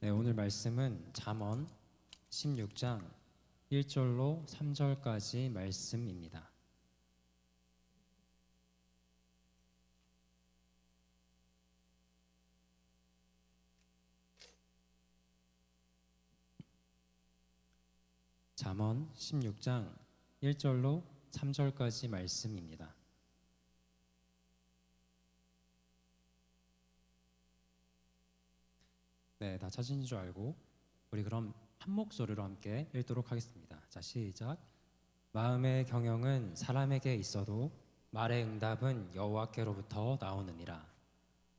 네, 오늘 말씀은 잠언 16장 1절로 3절까지 말씀입니다. 잠언 16장 1절로 3절까지 말씀입니다. 네, 다 찾으신 줄 알고 우리 그럼 한 목소리로 함께 읽도록 하겠습니다. 자, 시작. 마음의 경영은 사람에게 있어도 말의 응답은 여호와께로부터 나오느니라.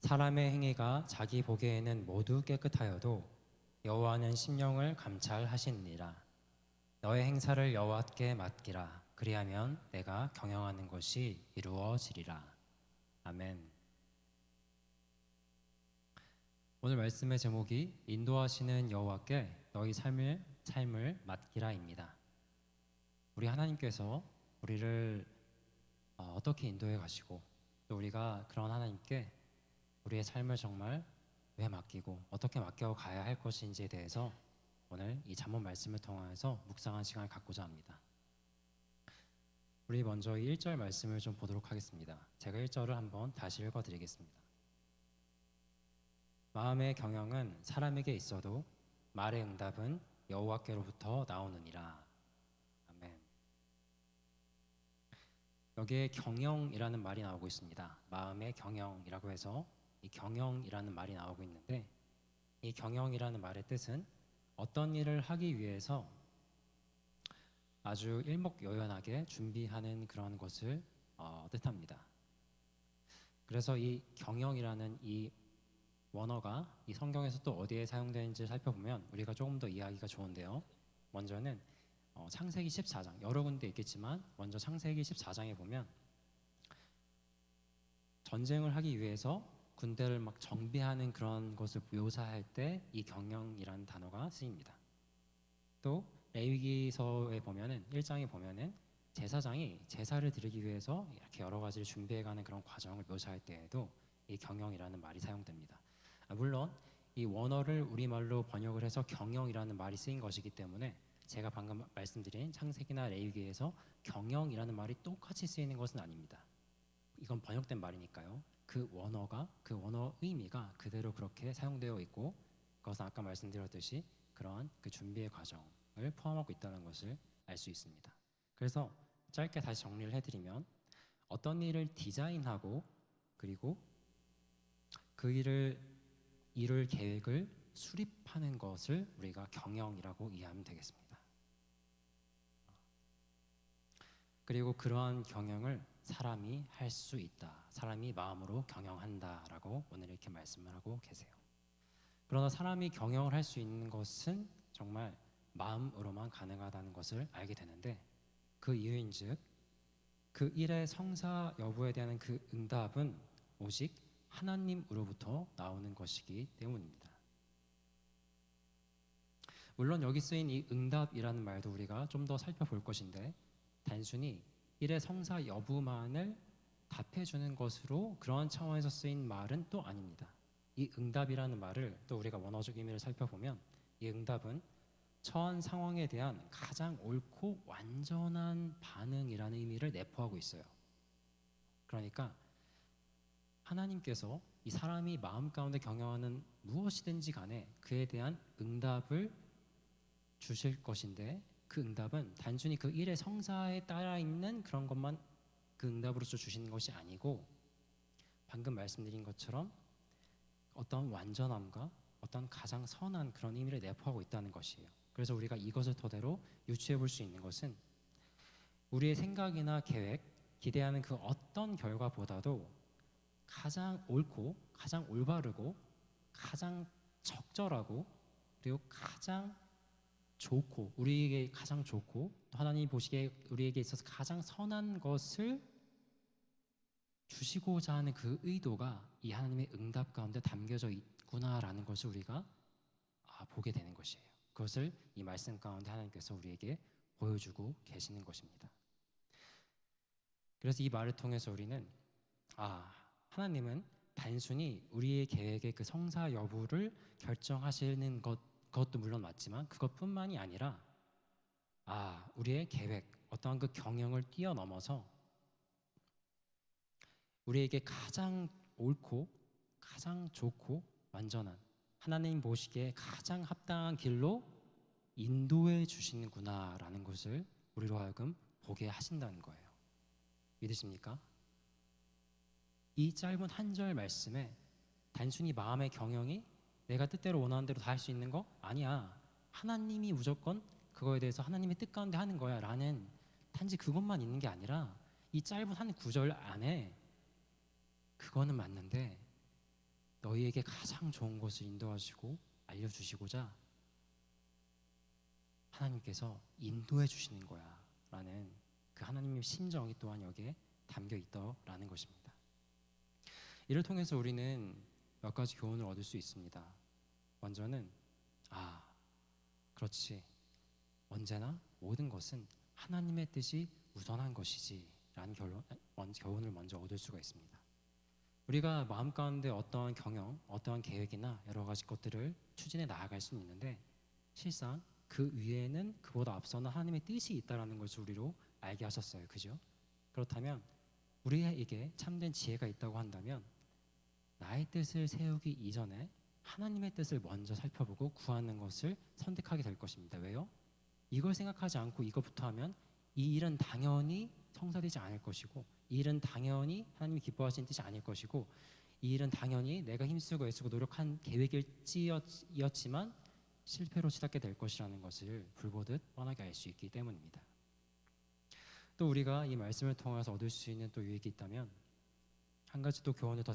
사람의 행위가 자기 보기에는 모두 깨끗하여도 여호와는 심령을 감찰하시느니라. 너의 행사를 여호와께 맡기라. 그리하면 내가 경영하는 것이 이루어지리라. 아멘. 오늘 말씀의 제목이 인도하시는 여호와께 너희 삶을 맡기라입니다. 우리 하나님께서 우리를 어떻게 인도해 가시고 또 우리가 그런 하나님께 우리의 삶을 정말 왜 맡기고 어떻게 맡겨 가야 할 것인지에 대해서 오늘 이 잠언 말씀을 통해서 묵상한 시간을 갖고자 합니다. 우리 먼저 이 1절 말씀을 좀 보도록 하겠습니다. 제가 1절을 한번 다시 읽어드리겠습니다. 마음의 경영은 사람에게 있어도 말의 응답은 여호와께로부터 나오느니라. 아멘. 여기에 경영이라는 말이 나오고 있습니다. 마음의 경영이라고 해서 이 경영이라는 말이 나오고 있는데, 이 경영이라는 말의 뜻은 어떤 일을 하기 위해서 아주 일목요연하게 준비하는 그런 것을 뜻합니다. 그래서 이 경영이라는 이 원어가 이 성경에서 또 어디에 사용되는지 살펴보면 우리가 조금 더 이해하기가 좋은데요. 먼저는 창세기 14장, 여러 군데 있겠지만 먼저 창세기 14장에 보면 전쟁을 하기 위해서 군대를 막 정비하는 그런 것을 묘사할 때 이 경영이라는 단어가 쓰입니다. 또 레위기서에 보면은 1장에 보면은 제사장이 제사를 드리기 위해서 이렇게 여러 가지를 준비해가는 그런 과정을 묘사할 때에도 이 경영이라는 말이 사용됩니다. 물론 이 원어를 우리말로 번역을 해서 경영이라는 말이 쓰인 것이기 때문에 제가 방금 말씀드린 창세기나 레위기에서 경영이라는 말이 똑같이 쓰이는 것은 아닙니다. 이건 번역된 말이니까요. 그 원어 의미가 그대로 그렇게 사용되어 있고, 그것은 아까 말씀드렸듯이 그런 그 준비의 과정을 포함하고 있다는 것을 알 수 있습니다. 그래서 짧게 다시 정리를 해드리면, 어떤 일을 디자인하고 그리고 그 일을 이룰 계획을 수립하는 것을 우리가 경영이라고 이해하면 되겠습니다. 그리고 그러한 경영을 사람이 할 수 있다. 사람이 마음으로 경영한다라고 오늘 이렇게 말씀을 하고 계세요. 그러나 사람이 경영을 할 수 있는 것은 정말 마음으로만 가능하다는 것을 알게 되는데, 그 이유인즉 그 일의 성사 여부에 대한 그 응답은 오직 하나님으로부터 나오는 것이기 때문입니다. 물론 여기 쓰인 이 응답이라는 말도 우리가 좀 더 살펴볼 것인데, 단순히 일의 성사 여부만을 답해주는 것으로 그런 차원에서 쓰인 말은 또 아닙니다. 이 응답이라는 말을 또 우리가 원어적 의미를 살펴보면, 이 응답은 처한 상황에 대한 가장 옳고 완전한 반응이라는 의미를 내포하고 있어요. 그러니까 하나님께서 이 사람이 마음 가운데 경영하는 무엇이든지 간에 그에 대한 응답을 주실 것인데, 그 응답은 단순히 그 일의 성사에 따라 있는 그런 것만 그 응답으로서 주시는 것이 아니고, 방금 말씀드린 것처럼 어떤 완전함과 어떤 가장 선한 그런 의미를 내포하고 있다는 것이에요. 그래서 우리가 이것을 토대로 유추해 볼 수 있는 것은, 우리의 생각이나 계획, 기대하는 그 어떤 결과보다도 가장 옳고 가장 올바르고 가장 적절하고 그리고 가장 좋고, 우리에게 가장 좋고 또 하나님이 보시기에 우리에게 있어서 가장 선한 것을 주시고자 하는 그 의도가 이 하나님의 응답 가운데 담겨져 있구나라는 것을 우리가 보게 되는 것이에요. 그것을 이 말씀 가운데 하나님께서 우리에게 보여주고 계시는 것입니다. 그래서 이 말을 통해서 우리는 하나님은 단순히 우리의 계획의 그 성사 여부를 결정하시는 그것도 물론 맞지만 그것뿐만이 아니라 우리의 계획, 어떠한 그 경영을 뛰어넘어서 우리에게 가장 옳고 가장 좋고 완전한 하나님 보시기에 가장 합당한 길로 인도해 주시는구나라는 것을 우리로 하여금 보게 하신다는 거예요. 믿으십니까? 이 짧은 한 절 말씀에 단순히 마음의 경영이 내가 뜻대로 원하는 대로 다 할 수 있는 거? 아니야. 하나님이 무조건 그거에 대해서 하나님의 뜻 가운데 하는 거야 라는 단지 그것만 있는 게 아니라 이 짧은 한 구절 안에 그거는 맞는데 너희에게 가장 좋은 것을 인도하시고 알려주시고자 하나님께서 인도해 주시는 거야 라는 그 하나님의 심정이 또한 여기에 담겨 있더라는 것입니다. 이를 통해서 우리는 몇 가지 교훈을 얻을 수 있습니다. 먼저는 그렇지, 언제나 모든 것은 하나님의 뜻이 우선한 것이지 라는 교훈을 먼저 얻을 수가 있습니다. 우리가 마음 가운데 어떠한 경영, 어떠한 계획이나 여러 가지 것들을 추진해 나아갈 수는 있는데 실상 그 위에는 그보다 앞서는 하나님의 뜻이 있다는 것을 우리로 알게 하셨어요. 그죠? 그렇다면 우리에게 참된 지혜가 있다고 한다면 나의 뜻을 세우기 이전에 하나님의 뜻을 먼저 살펴보고 구하는 것을 선택하게 될 것입니다. 왜요? 이걸 생각하지 않고 이것부터 하면 이 일은 당연히 성사되지 않을 것이고 이 일은 당연히 하나님이 기뻐하시는 뜻이 아닐 것이고 이 일은 당연히 내가 힘쓰고 애쓰고 노력한 계획이었지만 실패로 치닫게 될 것이라는 것을 불보듯 뻔하게 알 수 있기 때문입니다. 또 우리가 이 말씀을 통해서 얻을 수 있는 또 유익이 있다면 한 가지 또 교훈을 더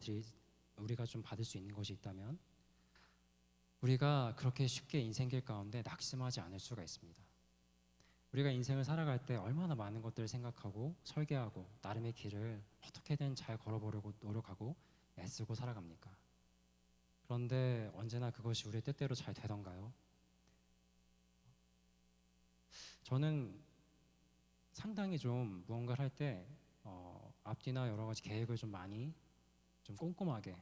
우리가 좀 받을 수 있는 것이 있다면 우리가 그렇게 쉽게 인생길 가운데 낙심하지 않을 수가 있습니다. 우리가 인생을 살아갈 때 얼마나 많은 것들을 생각하고 설계하고 나름의 길을 어떻게든 잘 걸어보려고 노력하고 애쓰고 살아갑니까? 그런데 언제나 그것이 우리의 뜻대로 잘 되던가요? 저는 상당히 좀 무언가를 할 때 앞뒤나 여러 가지 계획을 좀 많이 좀 꼼꼼하게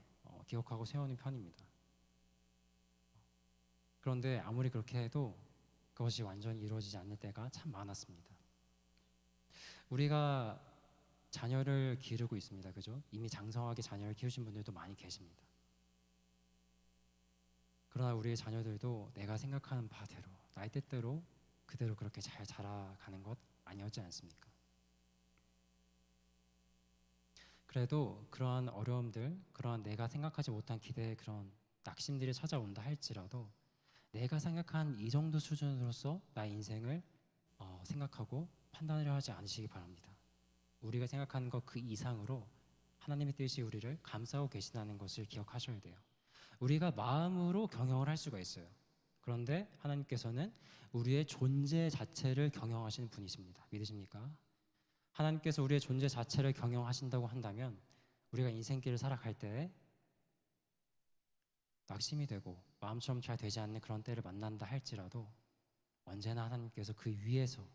기억하고 세우는 편입니다. 그런데 아무리 그렇게 해도 그것이 완전히 이루어지지 않을 때가 참 많았습니다. 우리가 자녀를 기르고 있습니다. 그죠? 이미 장성하게 자녀를 키우신 분들도 많이 계십니다. 그러나 우리의 자녀들도 내가 생각하는 바대로 나의 뜻대로 그대로 그렇게 잘 자라가는 것 아니었지 않습니까? 그래도 그러한 어려움들, 그러한 내가 생각하지 못한 기대의 그런 낙심들이 찾아온다 할지라도 내가 생각한 이 정도 수준으로서 나의 인생을 생각하고 판단을 하지 않으시기 바랍니다. 우리가 생각하는 것 그 이상으로 하나님의 뜻이 우리를 감싸고 계시다는 것을 기억하셔야 돼요. 우리가 마음으로 경영을 할 수가 있어요. 그런데 하나님께서는 우리의 존재 자체를 경영하시는 분이십니다. 믿으십니까? 하나님께서 우리의 존재 자체를 경영하신다고 한다면 우리가 인생길을 살아갈 때 낙심이 되고 마음처럼 잘 되지 않는 그런 때를 만난다 할지라도 언제나 하나님께서 그 위에서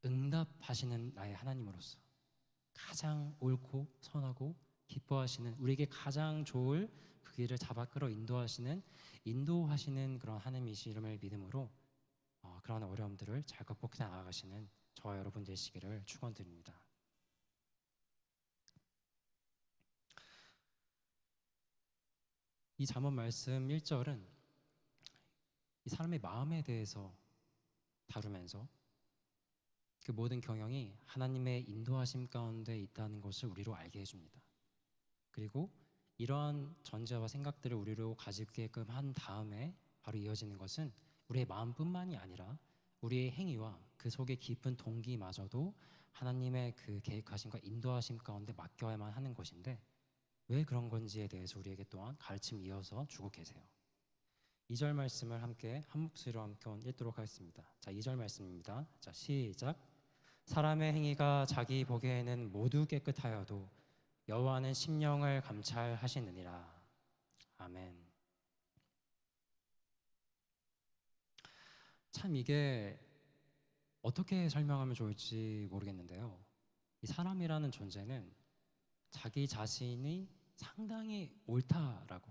응답하시는 나의 하나님으로서 가장 옳고 선하고 기뻐하시는 우리에게 가장 좋을 그 길을 잡아 끌어 인도하시는 그런 하나님이심을 믿음으로 그런 어려움들을 잘 극복해 나아가시는 저와 여러분 되시기를 축원드립니다. 이 잠언 말씀 1절은 이 사람의 마음에 대해서 다루면서 그 모든 경영이 하나님의 인도하심 가운데 있다는 것을 우리로 알게 해줍니다. 그리고 이러한 전제와 생각들을 우리로 가지게끔 한 다음에 바로 이어지는 것은 우리의 마음뿐만이 아니라 우리의 행위와 그 속에 깊은 동기마저도 하나님의 그 계획하심과 인도하심 가운데 맡겨야만 하는 것인데 왜 그런 건지에 대해서 우리에게 또한 가르침 이어서 주고 계세요. 2절 말씀을 함께 한 목소리로 함께 읽도록 하겠습니다. 자, 2절 말씀입니다. 자, 시작. 사람의 행위가 자기 보기에는 모두 깨끗하여도 여호와는 심령을 감찰하시느니라. 아멘. 참 이게 어떻게 설명하면 좋을지 모르겠는데요. 이 사람이라는 존재는 자기 자신이 상당히 옳다라고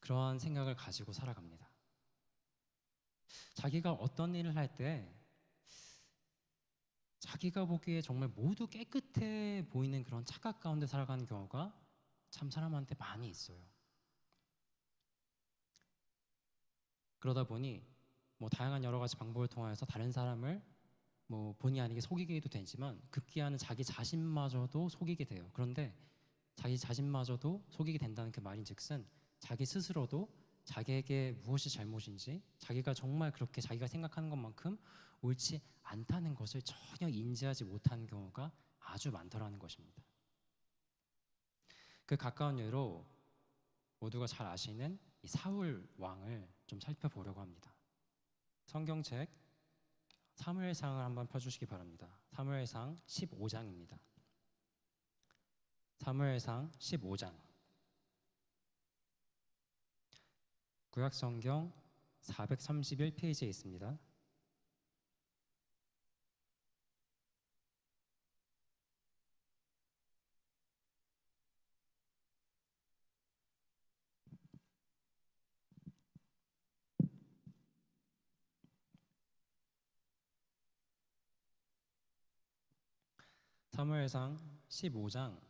그러한 생각을 가지고 살아갑니다. 자기가 어떤 일을 할 때 자기가 보기에 정말 모두 깨끗해 보이는 그런 착각 가운데 살아가는 경우가 참 사람한테 많이 있어요. 그러다 보니 뭐 다양한 여러 가지 방법을 통해서 다른 사람을 뭐 본의 아니게 속이기도 되지만 급기야는 자기 자신마저도 속이게 돼요. 그런데 자기 자신마저도 속이게 된다는 그 말인즉슨 자기 스스로도 자기에게 무엇이 잘못인지 자기가 정말 그렇게 자기가 생각하는 것만큼 옳지 않다는 것을 전혀 인지하지 못하는 경우가 아주 많더라는 것입니다. 그 가까운 예로 모두가 잘 아시는 이 사울 왕을 좀 살펴보려고 합니다. 성경책 사무엘상을 한번 펴주시기 바랍니다. 사무엘상 15장입니다. 사무엘상 15장 구약성경 431페이지에 있습니다. 사무엘상 15장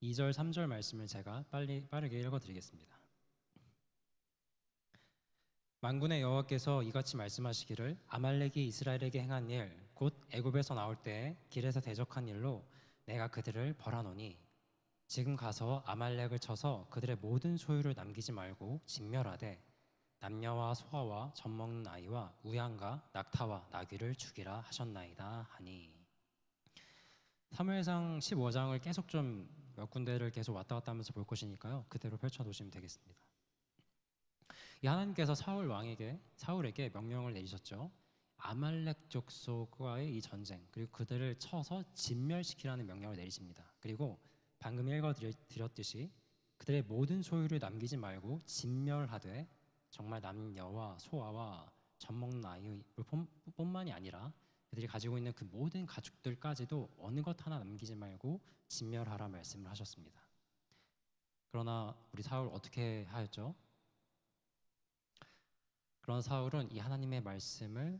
2절 3절 말씀을 제가 빠르게 읽어드리겠습니다. 만군의 여호와께서 이같이 말씀하시기를 아말렉이 이스라엘에게 행한 일 곧 애굽에서 나올 때에 길에서 대적한 일로 내가 그들을 벌하노니 지금 가서 아말렉을 쳐서 그들의 모든 소유를 남기지 말고 진멸하되 남녀와 소아와 젖먹는 아이와 우양과 낙타와 나귀를 죽이라 하셨나이다 하니. 사무엘상 15장을 계속 좀 몇 군데를 계속 왔다 갔다 하면서 볼 것이니까요. 그대로 펼쳐놓으시면 되겠습니다. 이 하나님께서 사울에게 명령을 내리셨죠. 아말렉 족속과의 이 전쟁 그리고 그들을 쳐서 진멸시키라는 명령을 내리십니다. 그리고 방금 읽어드렸듯이 그들의 모든 소유를 남기지 말고 진멸하되 정말 남녀와 소아와 젖먹는 아이뿐만이 아니라 그들이 가지고 있는 그 모든 가축들까지도 어느 것 하나 남기지 말고 진멸하라 말씀을 하셨습니다. 그러나 우리 사울 어떻게 하였죠? 그런 사울은 이 하나님의 말씀을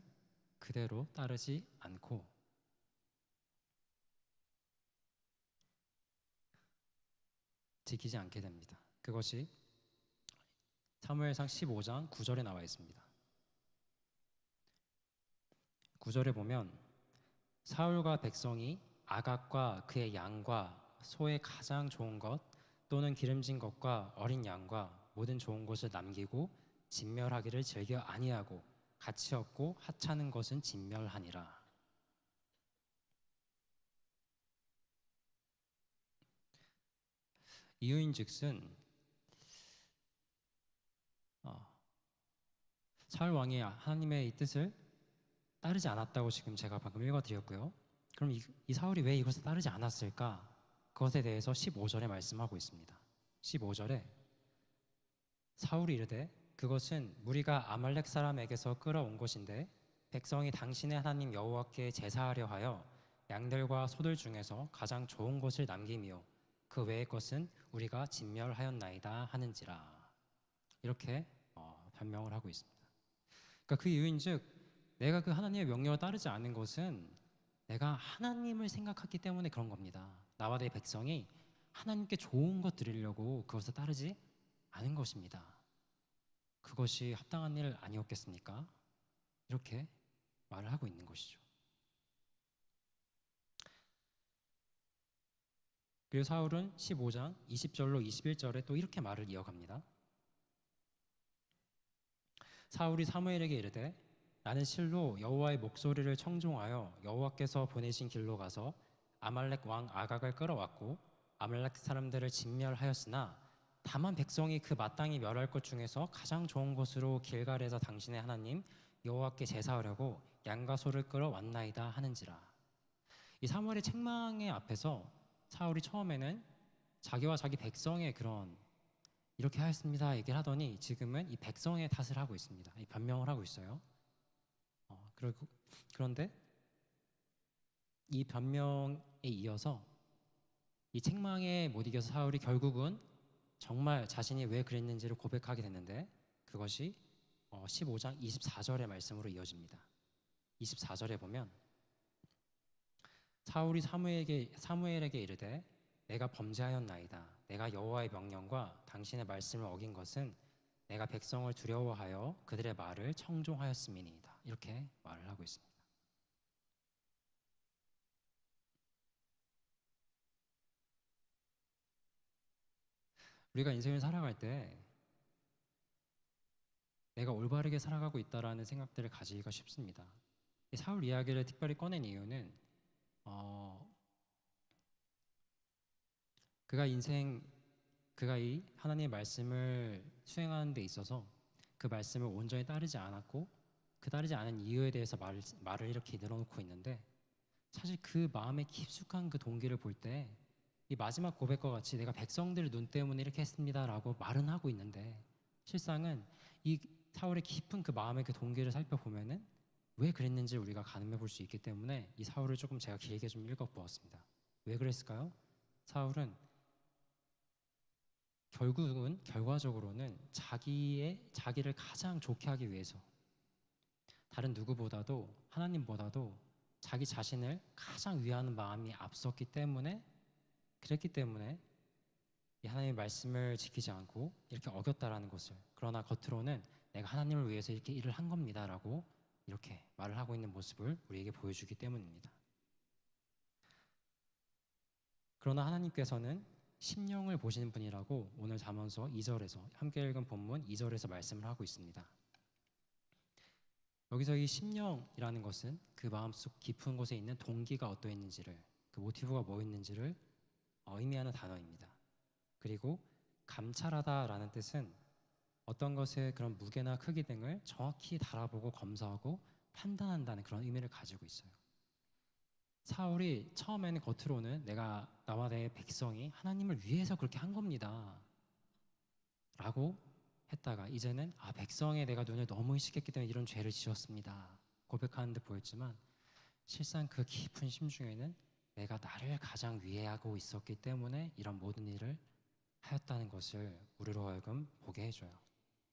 그대로 따르지 않고 지키지 않게 됩니다. 그것이 사무엘상 15장 9절에 나와 있습니다. 9절에 보면 사울과 백성이 아각과 그의 양과 소의 가장 좋은 것 또는 기름진 것과 어린 양과 모든 좋은 것을 남기고 진멸하기를 즐겨 아니하고 가치 없고 하찮은 것은 진멸하니라. 이유인즉슨 사울 왕이 하나님의 이 뜻을 따르지 않았다고 지금 제가 방금 읽어드렸고요. 그럼 이 사울이 왜 이것을 따르지 않았을까? 그것에 대해서 15절에 말씀하고 있습니다. 15절에 사울이 이르되 그것은 무리가 아말렉 사람에게서 끌어온 것인데 백성이 당신의 하나님 여호와께 제사하려 하여 양들과 소들 중에서 가장 좋은 것을 남기며 그 외의 것은 우리가 진멸하였나이다 하는지라. 이렇게 변명을 하고 있습니다. 그러니까 그 이유인즉 내가 그 하나님의 명령을 따르지 않은 것은 내가 하나님을 생각했기 때문에 그런 겁니다. 나와 내 백성이 하나님께 좋은 것 드리려고 그것을 따르지 않은 것입니다. 그것이 합당한 일 아니었겠습니까? 이렇게 말을 하고 있는 것이죠. 그리고 사울은 15장 20절로 21절에 또 이렇게 말을 이어갑니다. 사울이 사무엘에게 이르되 나는 실로 여호와의 목소리를 청종하여 여호와께서 보내신 길로 가서 아말렉 왕 아각을 끌어왔고 아말렉 사람들을 진멸하였으나 다만 백성이 그 마땅히 멸할 것 중에서 가장 좋은 곳으로 길갈에서 당신의 하나님 여호와께 제사하려고 양과 소를 끌어왔나이다 하는지라. 이 사무엘의 책망의 앞에서 사울이 처음에는 자기와 자기 백성의 그런 이렇게 하였습니다 얘기를 하더니 지금은 이 백성의 탓을 하고 있습니다. 이 변명을 하고 있어요. 그런데 이 변명에 이어서 이 책망에 못 이겨서 사울이 결국은 정말 자신이 왜 그랬는지를 고백하게 됐는데 그것이 15장 24절의 말씀으로 이어집니다. 24절에 보면 사울이 사무엘에게 이르되 내가 범죄하였나이다. 내가 여호와의 명령과 당신의 말씀을 어긴 것은 내가 백성을 두려워하여 그들의 말을 청종하였음이니이다. 이렇게 말을 하고 있습니다. 우리가 인생을 살아갈 때 내가 올바르게 살아가고 있다라는 생각들을 가지기가 쉽습니다. 이 사울 이야기를 특별히 꺼낸 이유는 그가 이 하나님의 말씀을 수행하는 데 있어서 그 말씀을 온전히 따르지 않았고 그 따르지 않은 이유에 대해서 말을 이렇게 늘어놓고 있는데 사실 그 마음의 깊숙한 그 동기를 볼 때 이 마지막 고백과 같이 내가 백성들 눈 때문에 이렇게 했습니다라고 말은 하고 있는데 실상은 이 사울의 깊은 그 마음의 그 동기를 살펴보면은 왜 그랬는지 우리가 가늠해 볼 수 있기 때문에 이 사울을 조금 제가 길게 좀 읽어보았습니다. 왜 그랬을까요? 사울은 결과적으로는 자기를 가장 좋게 하기 위해서 다른 누구보다도 하나님보다도 자기 자신을 가장 위하는 마음이 앞섰기 때문에 그랬기 때문에 이 하나님의 말씀을 지키지 않고 이렇게 어겼다라는 것을 그러나 겉으로는 내가 하나님을 위해서 이렇게 일을 한 겁니다라고 이렇게 말을 하고 있는 모습을 우리에게 보여주기 때문입니다. 그러나 하나님께서는 심령을 보시는 분이라고 오늘 잠언서 2절에서 함께 읽은 본문 2절에서 말씀을 하고 있습니다. 여기서 이 심령이라는 것은 그 마음속 깊은 곳에 있는 동기가 어떠했는지를 그 모티브가 뭐였는지를 의미하는 단어입니다. 그리고 감찰하다라는 뜻은 어떤 것의 그런 무게나 크기 등을 정확히 달아보고 검사하고 판단한다는 그런 의미를 가지고 있어요. 사울이 처음에는 겉으로는 나와 내 백성이 하나님을 위해서 그렇게 한 겁니다 라고 했다가 이제는 백성에 내가 눈을 너무 의식했기 때문에 이런 죄를 지었습니다 고백하는 듯 보였지만 실상 그 깊은 심중에는 내가 나를 가장 위해하고 있었기 때문에 이런 모든 일을 하였다는 것을 우리로 하여금 보게 해줘요.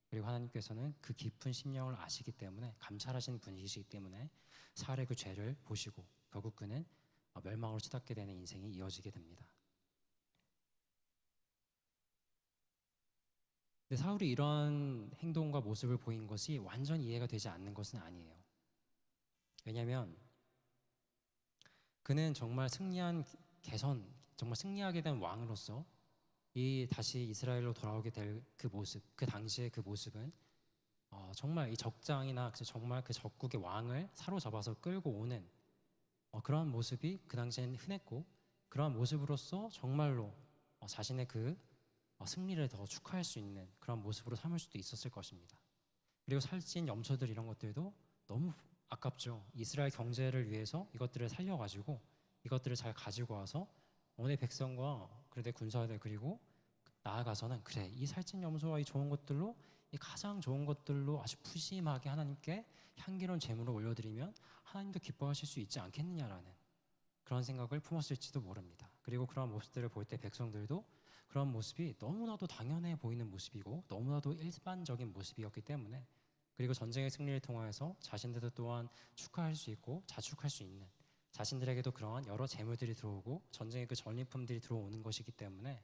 그리고 하나님께서는 그 깊은 심령을 아시기 때문에 감찰하시는 분이시기 때문에 사울의 그 죄를 보시고 결국 그는 멸망으로 치닫게 되는 인생이 이어지게 됩니다. 근데 사울이 이런 행동과 모습을 보인 것이 완전히 이해가 되지 않는 것은 아니에요. 왜냐하면 그는 정말 정말 승리하게 된 왕으로서 다시 이스라엘로 돌아오게 될 그 모습, 그 당시의 그 모습은 정말 이 적장이나 정말 그 적국의 왕을 사로잡아서 끌고 오는 그러한 모습이 그 당시에는 흔했고 그러한 모습으로서 정말로 자신의 그 승리를 더 축하할 수 있는 그런 모습으로 삼을 수도 있었을 것입니다. 그리고 살찐 염소들 이런 것들도 너무 아깝죠. 이스라엘 경제를 위해서 이것들을 살려가지고 이것들을 잘 가지고 와서 온 백성과 그들의 군사들 그리고 나아가서는 그래 이 살찐 염소와 이 좋은 것들로 이 가장 좋은 것들로 아주 푸짐하게 하나님께 향기로운 제물을 올려드리면 하나님도 기뻐하실 수 있지 않겠느냐라는 그런 생각을 품었을지도 모릅니다. 그리고 그런 모습들을 볼 때 백성들도 그런 모습이 너무나도 당연해 보이는 모습이고 너무나도 일반적인 모습이었기 때문에 그리고 전쟁의 승리를 통하여서 자신들도 또한 축하할 수 있고 자축할 수 있는 자신들에게도 그러한 여러 재물들이 들어오고 전쟁의 그 전리품들이 들어오는 것이기 때문에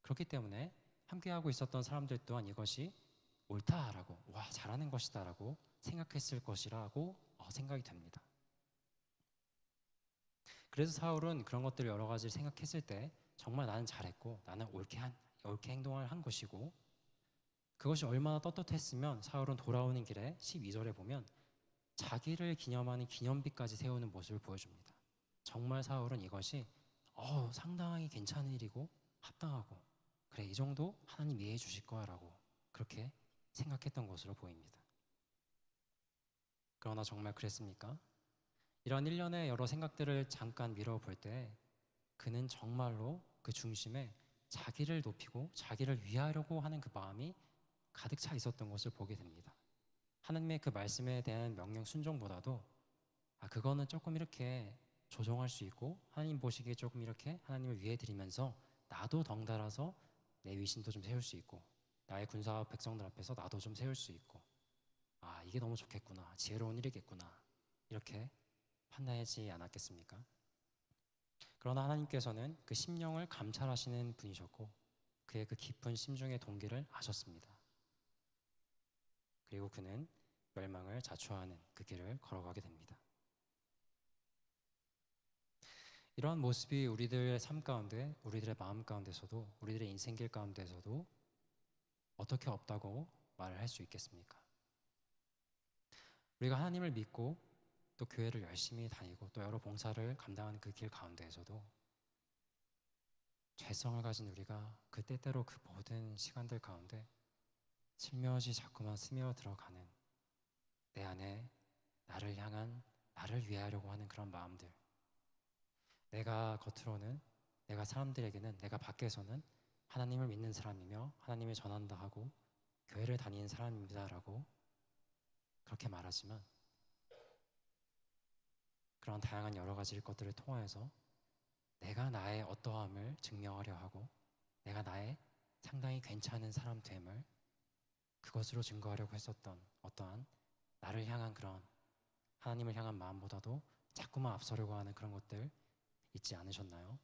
그렇기 때문에 함께하고 있었던 사람들 또한 이것이 옳다라고 와 잘하는 것이다라고 생각했을 것이라고 생각이 됩니다. 그래서 사울은 그런 것들을 여러 가지를 생각했을 때 정말 나는 잘했고 나는 옳게 행동을 한 것이고 그것이 얼마나 떳떳했으면 사울은 돌아오는 길에 12절에 보면 자기를 기념하는 기념비까지 세우는 모습을 보여줍니다. 정말 사울은 이것이 상당히 괜찮은 일이고 합당하고 그래 이 정도 하나님 이해해 주실 거야 라고 그렇게 생각했던 것으로 보입니다. 그러나 정말 그랬습니까? 이런 일련의 여러 생각들을 잠깐 미뤄볼 때 그는 정말로 그 중심에 자기를 높이고 자기를 위하려고 하는 그 마음이 가득 차 있었던 것을 보게 됩니다. 하나님의 그 말씀에 대한 명령 순종보다도 그거는 조금 이렇게 조정할 수 있고 하나님 보시기에 조금 이렇게 하나님을 위해 드리면서 나도 덩달아서 내 위신도 좀 세울 수 있고 나의 군사 백성들 앞에서 나도 좀 세울 수 있고 아 이게 너무 좋겠구나 지혜로운 일이겠구나 이렇게 판단하지 않았겠습니까? 그러나 하나님께서는 그 심령을 감찰하시는 분이셨고 그의 그 깊은 심중의 동기를 아셨습니다. 그리고 그는 멸망을 자초하는 그 길을 걸어가게 됩니다. 이러한 모습이 우리들의 삶 가운데, 우리들의 마음 가운데서도, 우리들의 인생길 가운데서도 어떻게 없다고 말을 할 수 있겠습니까? 우리가 하나님을 믿고 또 교회를 열심히 다니고 또 여러 봉사를 감당하는 그 길 가운데에서도 죄성을 가진 우리가 그 때때로 그 모든 시간들 가운데 슬며시 자꾸만 스며 들어가는 내 안에 나를 향한 나를 위하려고 하는 그런 마음들 내가 겉으로는 내가 사람들에게는 내가 밖에서는 하나님을 믿는 사람이며 하나님을 전한다 하고 교회를 다니는 사람입니다라고 그렇게 말하지만 그런 다양한 여러 가지 것들을 통하여서 내가 나의 어떠함을 증명하려 하고 내가 나의 상당히 괜찮은 사람 됨을 그것으로 증거하려고 했었던 어떠한 나를 향한 그런 하나님을 향한 마음보다도 자꾸만 앞서려고 하는 그런 것들 있지 않으셨나요?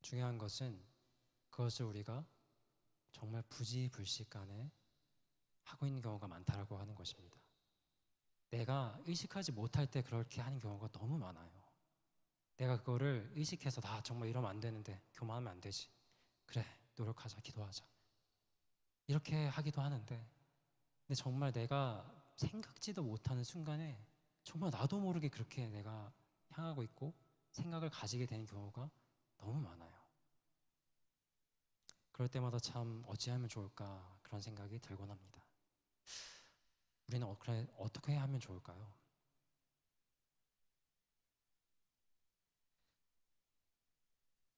중요한 것은 그것을 우리가 정말 부지불식간에 하고 있는 경우가 많다라고 하는 것입니다. 내가 의식하지 못할 때 그렇게 하는 경우가 너무 많아요. 내가 그거를 의식해서 나 정말 이러면 안 되는데 교만하면 안 되지. 그래 노력하자 기도하자. 이렇게 하기도 하는데 근데 정말 내가 생각지도 못하는 순간에 정말 나도 모르게 그렇게 내가 향하고 있고 생각을 가지게 되는 경우가 너무 많아요. 그럴 때마다 참 어찌하면 좋을까 그런 생각이 들곤 합니다. 우리는 어떻게 하면 좋을까요?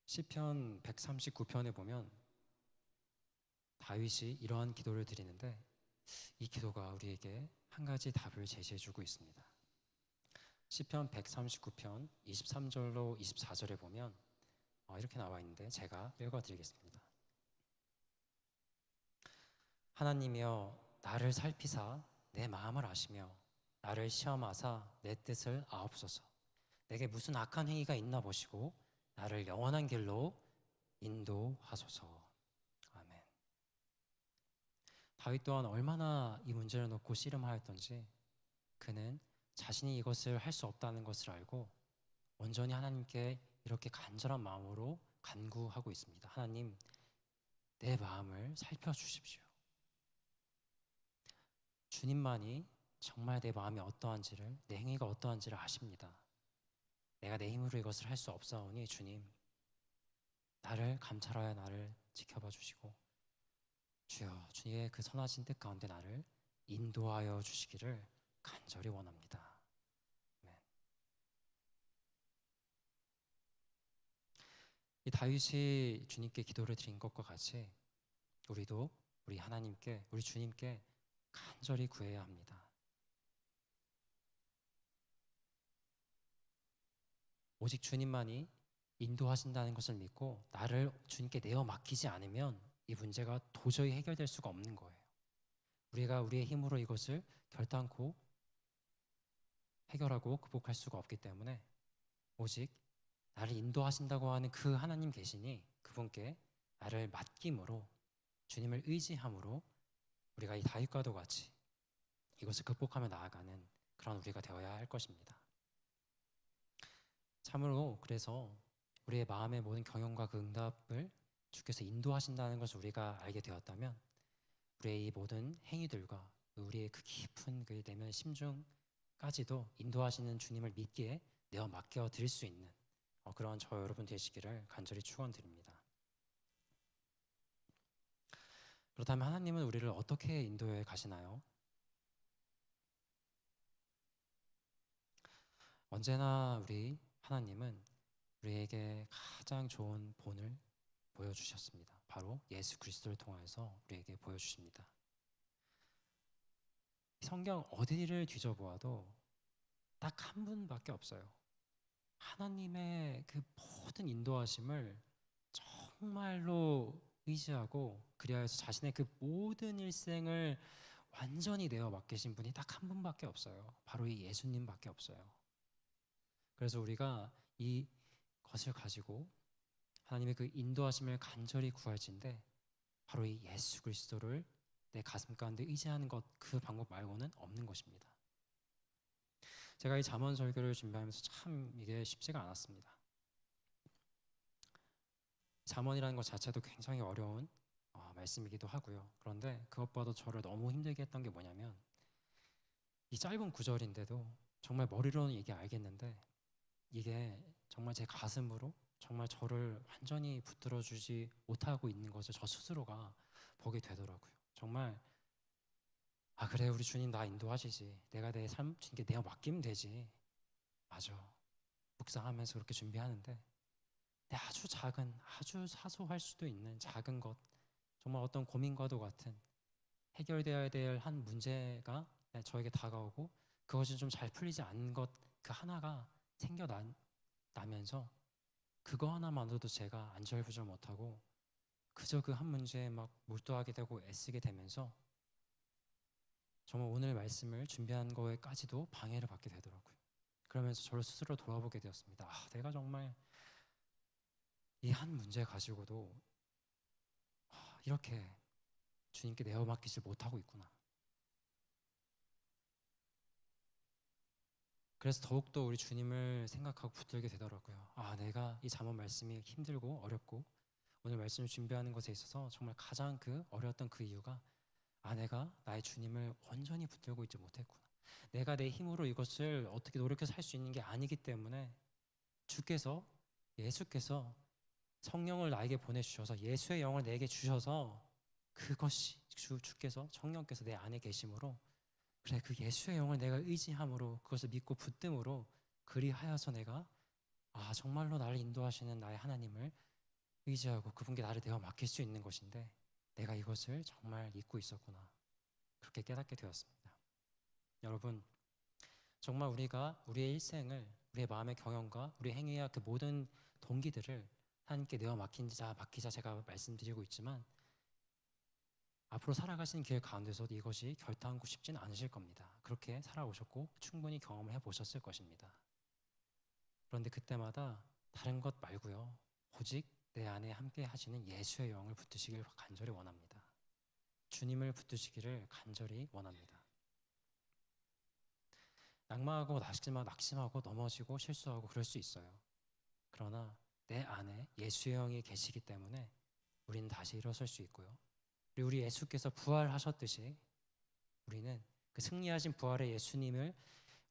시편 139편에 보면 다윗이 이러한 기도를 드리는데 이 기도가 우리에게 한 가지 답을 제시해주고 있습니다. 시편 139편 23절로 24절에 보면 이렇게 나와 있는데 제가 읽어드리겠습니다. 하나님이여 나를 살피사 내 마음을 아시며 나를 시험하사 내 뜻을 아옵소서. 내게 무슨 악한 행위가 있나 보시고 나를 영원한 길로 인도하소서. 아멘. 다윗 또한 얼마나 이 문제를 놓고 씨름하였던지 그는 자신이 이것을 할 수 없다는 것을 알고 온전히 하나님께 이렇게 간절한 마음으로 간구하고 있습니다. 하나님, 내 마음을 살펴주십시오. 주님만이 정말 내 마음이 어떠한지를, 내 행위가 어떠한지를 아십니다. 내가 내 힘으로 이것을 할 수 없사오니 주님, 나를 감찰하여 나를 지켜봐 주시고 주여, 주님의 그 선하신 뜻 가운데 나를 인도하여 주시기를 간절히 원합니다. 아멘. 이 다윗이 주님께 기도를 드린 것과 같이 우리도 우리 하나님께, 우리 주님께 간절히 구해야 합니다. 오직 주님만이 인도하신다는 것을 믿고 나를 주님께 내어 맡기지 않으면 이 문제가 도저히 해결될 수가 없는 거예요. 우리가 우리의 힘으로 이것을 결단코 해결하고 극복할 수가 없기 때문에 오직 나를 인도하신다고 하는 그 하나님 계시니 그분께 나를 맡김으로 주님을 의지함으로 우리가 이 다윗과도 같이 이것을 극복하며 나아가는 그런 우리가 되어야 할 것입니다. 참으로 그래서 우리의 마음의 모든 경영과 그 응답을 주께서 인도하신다는 것을 우리가 알게 되었다면 우리의 이 모든 행위들과 우리의 그 깊은 그 내면 심중까지도 인도하시는 주님을 믿기에 내어 맡겨 드릴 수 있는 그런 저 여러분 되시기를 간절히 축원드립니다. 그렇다면 하나님은 우리를 어떻게 인도해 가시나요? 언제나 우리 하나님은 우리에게 가장 좋은 본을 보여주셨습니다. 바로 예수 그리스도를 통해서 우리에게 보여주십니다. 성경 어디를 뒤져보아도 딱 한 분밖에 없어요. 하나님의 그 모든 인도하심을 정말로 의지하고 그리하여서 자신의 그 모든 일생을 완전히 내어 맡기신 분이 딱 한 분밖에 없어요. 바로 이 예수님밖에 없어요. 그래서 우리가 이 것을 가지고 하나님의 그 인도하심을 간절히 구할진데 바로 이 예수 그리스도를 내 가슴 가운데 의지하는 것, 그 방법 말고는 없는 것입니다. 제가 이 잠언 설교를 준비하면서 참 이게 쉽지가 않았습니다. 잠언이라는 것 자체도 굉장히 어려운 말씀이기도 하고요. 그런데 그것보다도 저를 너무 힘들게 했던 게 뭐냐면 이 짧은 구절인데도 정말 머리로는 이게 알겠는데 이게 정말 제 가슴으로 정말 저를 완전히 붙들어 주지 못하고 있는 것을 저 스스로가 보게 되더라고요. 정말 그래 우리 주님 나 인도하시지. 내가 내 삶 주님께 내가 맡기면 되지. 맞아. 묵상하면서 그렇게 준비하는데 아주 작은 아주 사소할 수도 있는 작은 것 정말 어떤 고민과도 같은 해결되어야 될 한 문제가 저에게 다가오고 그것이 좀 잘 풀리지 않는 것 그 하나가 나면서 그거 하나만으로도 제가 안절부절 못하고 그저 그 한 문제에 막 몰두하게 되고 애쓰게 되면서 정말 오늘 말씀을 준비한 거에까지도 방해를 받게 되더라고요. 그러면서 저를 스스로 돌아보게 되었습니다. 내가 정말 이 한 문제 가지고도 이렇게 주님께 내어 맡기지 못하고 있구나. 그래서 더욱더 우리 주님을 생각하고 붙들게 되더라고요. 내가 이 잠언 말씀이 힘들고 어렵고 오늘 말씀을 준비하는 것에 있어서 정말 가장 그 어려웠던 그 이유가 내가 나의 주님을 온전히 붙들고 있지 못했구나. 내가 내 힘으로 이것을 어떻게 노력해서 할 수 있는 게 아니기 때문에 예수께서 성령을 나에게 보내주셔서 예수의 영을 내게 주셔서 그것이 주께서 성령께서 내 안에 계심으로 그래 그 예수의 영을 내가 의지함으로 그것을 믿고 붙듦으로 그리하여서 내가 정말로 나를 인도하시는 나의 하나님을 의지하고 그분께 나를 내어 맡길 수 있는 것인데 내가 이것을 정말 잊고 있었구나. 그렇게 깨닫게 되었습니다. 여러분 정말 우리가 우리의 일생을 우리의 마음의 경영과 우리 행위와 그 모든 동기들을 하나님께 내어 맡기자 제가 말씀드리고 있지만 앞으로 살아가시는 길 가운데서도 이것이 결단코 쉽지는 않으실 겁니다. 그렇게 살아오셨고 충분히 경험을 해보셨을 것입니다. 그런데 그때마다 다른 것 말고요. 오직 내 안에 함께 하시는 예수의 영을 붙드시길 간절히 원합니다. 주님을 붙드시기를 간절히 원합니다. 낙마하고 낙심하고 넘어지고 실수하고 그럴 수 있어요. 그러나 내 안에 예수의 영이 계시기 때문에 우리는 다시 일어설 수 있고요. 그리고 우리 예수께서 부활하셨듯이 우리는 그 승리하신 부활의 예수님을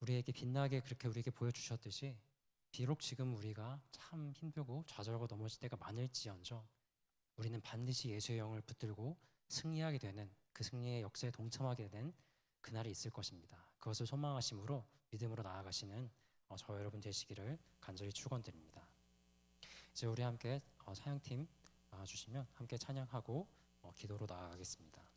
우리에게 빛나게 그렇게 우리에게 보여주셨듯이 비록 지금 우리가 참 힘들고 좌절하고 넘어질 때가 많을지언정 우리는 반드시 예수의 영을 붙들고 승리하게 되는 그 승리의 역사에 동참하게 된 그날이 있을 것입니다. 그것을 소망하심으로 믿음으로 나아가시는 저와 여러분 되시기를 간절히 축원드립니다. 이제 우리 함께 찬양팀 나와주시면 함께 찬양하고 기도로 나아가겠습니다.